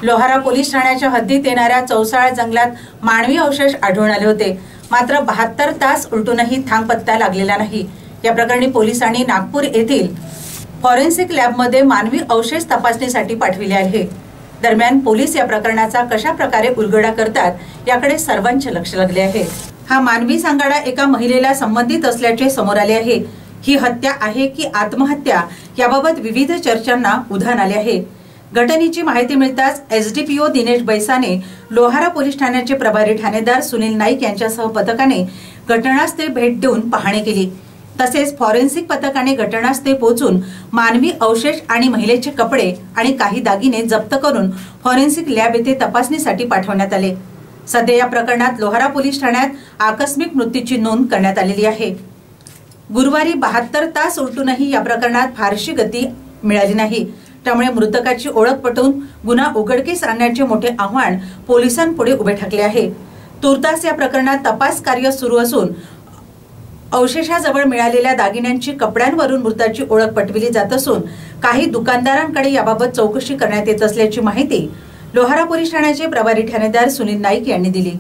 Lohara police ठाण्याच्या हद्दीत येणाऱ्या चौसाळा जंगलात मानवी अवशेष आढळून आले होते। मात्र 72 तास उलटूनही थांगपत्ता लागलेला नाही। या प्रकरणी पोलिसांनी नागपूर येथील फॉरेन्सिक लॅबमध्ये मानवी अवशेष तपासणीसाठी पाठविले आहे। दरम्यान पोलीस या प्रकरणाचा कशा प्रकारे उलगडा करतात याकडे सर्वांचे लक्ष लागले आहे। हा मानवी सांगाडा एका महिलेला संबंधित असल्याचे समोर आले आहे। ही हत्या आहे की आत्महत्या याबाबत विविध चर्चांना उधाण आले आहे। घटनेची माहिती मिळताच एसडीपीओ दिनेश बैसाने, लोहारा पोलीस ठाण्याचे प्रभारी ठाणेदार सुनील नाईक यांच्यासह पथकाने घटनास्थळी भेट देऊन पाहणी केली। तसेच फॉरेन्सिक पथकाने घटनास्थळी पोहोचून मानवी अवशेष आणि महिलेचे कपडे आणि काही दागिने जप्त करून फॉरेन्सिक लॅब येथे तपासणीसाठी पाठवण्यात आले। सध्या या प्रकरणात लोहारा पोलीस ठाण्यात आकस्मिक मृत्यूची नोंद करण्यात आलेली आहे। गुरुवारी 72 तास उलटूनही या प्रकरणात फारशी गती मिळाली नाही। त्यामुळे मृतकाची ओळख पटवून गुन्हा उघडकीस आणण्याचे मोठे आव्हान पोलिसांपुढे उभे ठाकले आहे। तुर्तास या प्रकरणात तपास कार्य सुरू असून अवशेषाजवळ मिळालेल्या दागिन्यांची कपड्यांवरून मृताची ओळख पटविली जात असून काही दुकानदारांकडे याबाबत चौकशी करण्यात येत असल्याची माहिती लोहारा पोलीस ठाण्याचे प्रभारी ठाणेदार सुनील नाईक यांनी दिली।